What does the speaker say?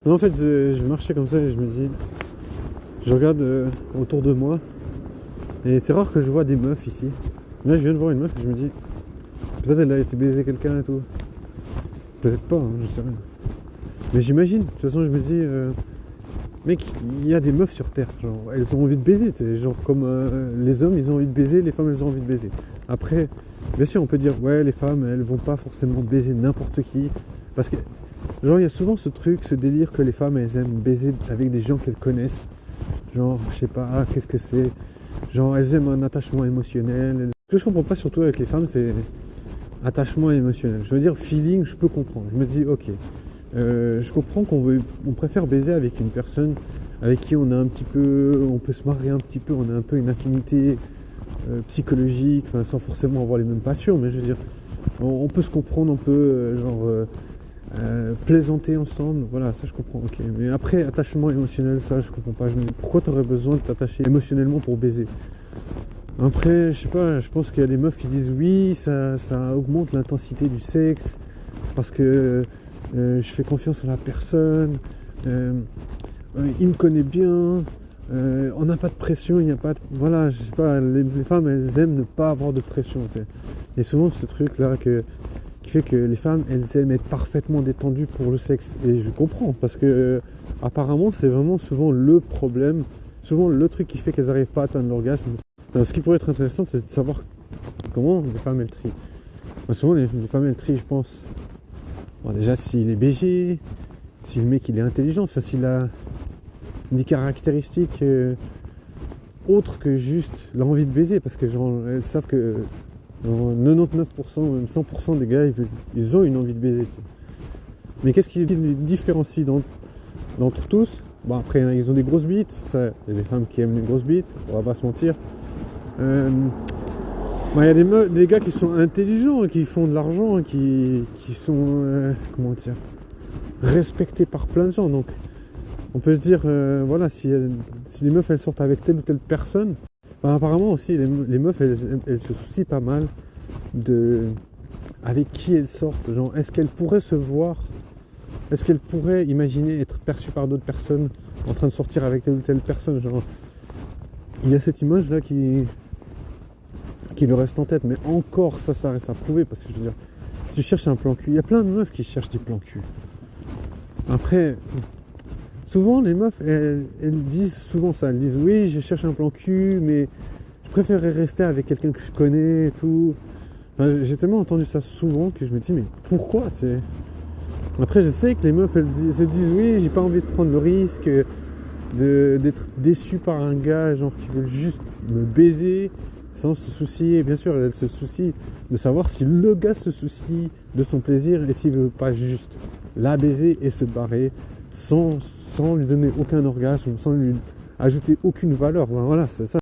Non, en fait, je marchais comme ça et je me dis, je regarde autour de moi et c'est rare que je vois des meufs ici. Là, je viens de voir une meuf et je me dis, peut-être elle a été baiser quelqu'un et tout. Peut-être pas, hein, je sais rien. Mais j'imagine, de toute façon, je me dis, mec, il y a des meufs sur Terre, genre, elles ont envie de baiser, genre comme les hommes, ils ont envie de baiser, les femmes, elles ont envie de baiser. Après, bien sûr, on peut dire, ouais, les femmes, elles vont pas forcément baiser n'importe qui, parce que, genre, il y a souvent ce truc, ce délire que les femmes, elles aiment baiser avec des gens qu'elles connaissent. Genre, je sais pas, qu'est-ce que c'est? Genre, elles aiment un attachement émotionnel. Ce que je comprends pas surtout avec les femmes, c'est attachement émotionnel. Je veux dire, feeling, je peux comprendre. Je me dis, ok, je comprends on préfère baiser avec une personne avec qui on a un petit peu, on peut se marier un petit peu, on a un peu une affinité psychologique, enfin, sans forcément avoir les mêmes passions, mais je veux dire, on peut se comprendre, on peut plaisanter ensemble, voilà, ça je comprends, ok. Mais après, attachement émotionnel, ça je comprends pas. Pourquoi t'aurais besoin de t'attacher émotionnellement pour baiser? Après, je sais pas, je pense qu'il y a des meufs qui disent oui, ça augmente l'intensité du sexe, parce que je fais confiance à la personne, il me connaît bien, on n'a pas de pression, il n'y a pas de... Voilà, je sais pas, les femmes, elles aiment ne pas avoir de pression. Et souvent ce truc-là qui fait que les femmes, elles aiment être parfaitement détendues pour le sexe. Et je comprends, parce que apparemment, c'est vraiment souvent le problème, souvent le truc qui fait qu'elles n'arrivent pas à atteindre l'orgasme. Alors, ce qui pourrait être intéressant, c'est de savoir comment les femmes, elles trient. Souvent, les femmes, elles trient, je pense. Bon, déjà, s'il est BG, si le mec, il est intelligent, enfin, s'il a des caractéristiques autres que juste l'envie de baiser, parce que genre, elles savent que 99%, même 100% des gars, ils ont une envie de baiser. Mais qu'est-ce qui les différencie d'entre tous? Bon, après, ils ont des grosses bites, ça, il y a des femmes qui aiment les grosses bites, on va pas se mentir. Il y a des gars qui sont intelligents, qui font de l'argent, qui sont, comment dire, respectés par plein de gens. Donc, on peut se dire, voilà, si les meufs, elles sortent avec telle ou telle personne, apparemment aussi, les meufs, elles se soucient pas mal de avec qui elles sortent. Genre, est-ce qu'elles pourraient se voir? Est-ce qu'elles pourraient imaginer être perçues par d'autres personnes en train de sortir avec telle ou telle personne? Genre, il y a cette image-là qui lui reste en tête, mais encore ça reste à prouver, parce que je veux dire, si tu cherches un plan cul, il y a plein de meufs qui cherchent des plans cul. Après, souvent les meufs, elles disent souvent ça, elles disent oui, je cherche un plan cul, mais je préférerais rester avec quelqu'un que je connais et tout. Enfin, j'ai tellement entendu ça souvent que je me dis, mais pourquoi, tu sais? Après, je sais que les meufs, elles se disent oui, j'ai pas envie de prendre le risque d'être déçu par un gars, genre qui veut juste me baiser sans se soucier. Bien sûr, elle se soucie de savoir si le gars se soucie de son plaisir et s'il veut pas juste la baiser et se barrer sans lui donner aucun orgasme, sans lui ajouter aucune valeur. Ben voilà, c'est ça.